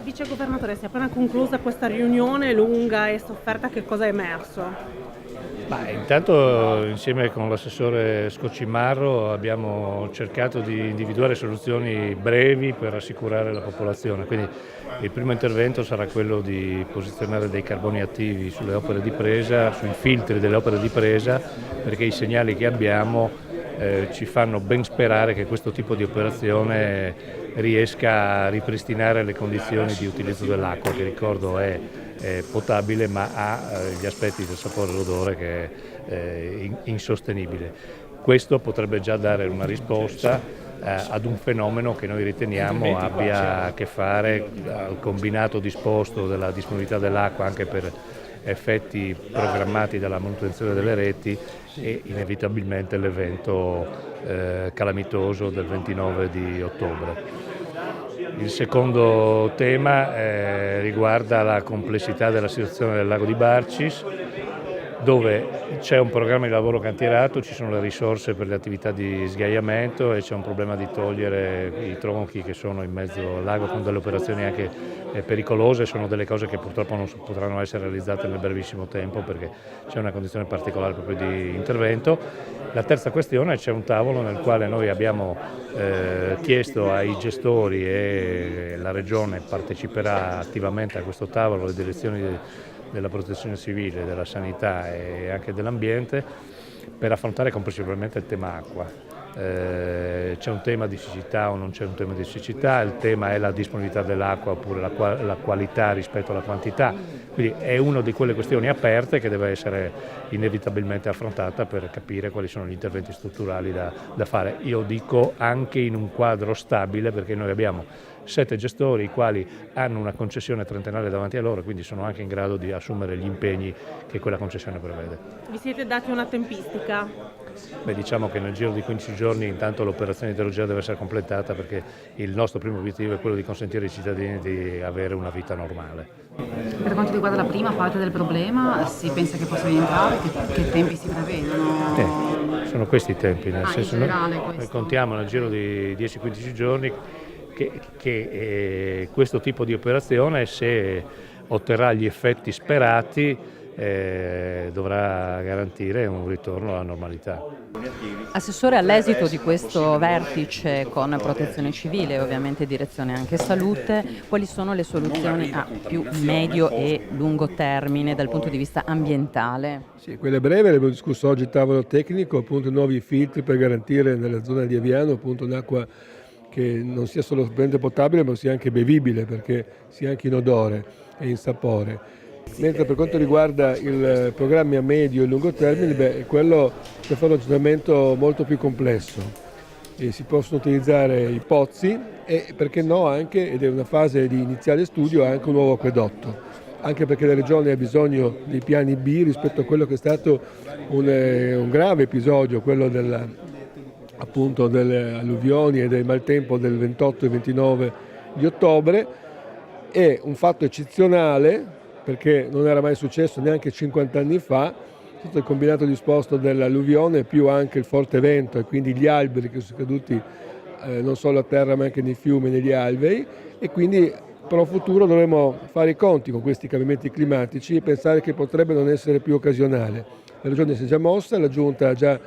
Vice governatore, si è appena conclusa questa riunione lunga e sofferta, che cosa è emerso? Intanto insieme con l'assessore Scoccimarro abbiamo cercato di individuare soluzioni brevi per rassicurare la popolazione, quindi il primo intervento sarà quello di posizionare dei carboni attivi sulle opere di presa, sui filtri delle opere di presa, perché i segnali che abbiamo ci fanno ben sperare che questo tipo di operazione riesca a ripristinare le condizioni di utilizzo dell'acqua, che ricordo è potabile ma ha gli aspetti del sapore e l'odore che è insostenibile. Questo potrebbe già dare una risposta ad un fenomeno che noi riteniamo abbia a che fare al combinato disposto della disponibilità dell'acqua anche per effetti programmati dalla manutenzione delle reti e inevitabilmente l'evento calamitoso del 29 di ottobre. Il secondo tema riguarda la complessità della situazione del lago di Barcis, dove c'è un programma di lavoro cantierato, ci sono le risorse per le attività di sgaiamento e c'è un problema di togliere i tronchi che sono in mezzo al lago con delle operazioni anche pericolose, sono delle cose che purtroppo non potranno essere realizzate nel brevissimo tempo perché c'è una condizione particolare proprio di intervento. La terza questione, c'è un tavolo nel quale noi abbiamo chiesto ai gestori e la Regione parteciperà attivamente a questo tavolo, le direzioni della protezione civile, della sanità e anche dell'ambiente, per affrontare complessivamente il tema acqua. C'è un tema di siccità o non c'è un tema di siccità, il tema è la disponibilità dell'acqua oppure la qualità rispetto alla quantità, quindi è una di quelle questioni aperte che deve essere inevitabilmente affrontata per capire quali sono gli interventi strutturali da fare. Io dico anche in un quadro stabile, perché noi abbiamo 7 gestori i quali hanno una concessione trentennale davanti a loro, quindi sono anche in grado di assumere gli impegni che quella concessione prevede. Vi siete dati una tempistica? Diciamo che nel giro di 15 giorni intanto l'operazione idrologica deve essere completata, perché il nostro primo obiettivo è quello di consentire ai cittadini di avere una vita normale. Per quanto riguarda la prima parte del problema, si pensa che possa rientrare, che tempi si prevedono? Sono questi i tempi, nel senso noi contiamo nel giro di 10-15 giorni che questo tipo di operazione, se otterrà gli effetti sperati, dovrà garantire un ritorno alla normalità. Assessore, all'esito di questo vertice con Protezione Civile e ovviamente Direzione anche Salute, quali sono le soluzioni a più medio e lungo termine dal punto di vista ambientale? Sì, quelle breve abbiamo discusso oggi al tavolo tecnico, appunto nuovi filtri per garantire nella zona di Aviano appunto un'acqua che non sia solo potabile ma sia anche bevibile, perché sia anche in odore e in sapore. Mentre per quanto riguarda i programmi a medio e lungo termine, quello che fa un ragionamento molto più complesso. Si possono utilizzare i pozzi e, perché no, anche, ed è una fase di iniziale studio, anche un nuovo acquedotto. Anche perché la Regione ha bisogno dei piani B rispetto a quello che è stato un grave episodio, quello appunto delle alluvioni e del maltempo del 28 e 29 di ottobre. È un fatto eccezionale, perché non era mai successo neanche 50 anni fa, tutto il combinato disposto dell'alluvione più anche il forte vento e quindi gli alberi che sono caduti non solo a terra ma anche nei fiumi e negli alvei, e quindi pro futuro dovremo fare i conti con questi cambiamenti climatici e pensare che potrebbe non essere più occasionale. La Regione si è già mossa, la Giunta ha già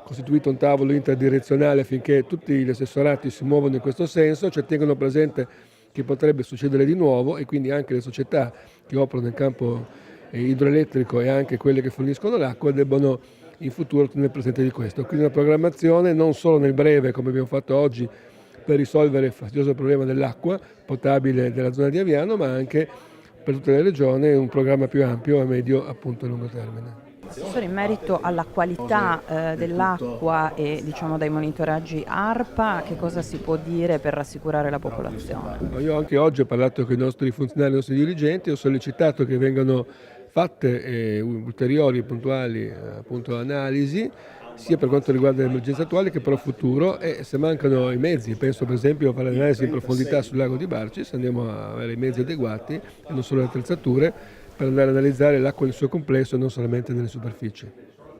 costituito un tavolo interdirezionale affinché tutti gli assessorati si muovano in questo senso, cioè tengono presente che potrebbe succedere di nuovo, e quindi anche le società che operano nel campo idroelettrico e anche quelle che forniscono l'acqua debbono in futuro tenere presente di questo. Quindi una programmazione non solo nel breve, come abbiamo fatto oggi, per risolvere il fastidioso problema dell'acqua potabile della zona di Aviano, ma anche per tutta la regione un programma più ampio a medio appunto a lungo termine. Assessore, in merito alla qualità dell'acqua e dai monitoraggi ARPA, che cosa si può dire per rassicurare la popolazione? Io anche oggi ho parlato con i nostri funzionari, i nostri dirigenti, ho sollecitato che vengano fatte ulteriori e puntuali analisi, sia per quanto riguarda l'emergenza attuale che per il futuro, e se mancano i mezzi, penso per esempio a fare l'analisi in profondità sul lago di Barcis, andiamo a avere i mezzi adeguati e non solo le attrezzature, per andare ad analizzare l'acqua nel suo complesso e non solamente nelle superfici.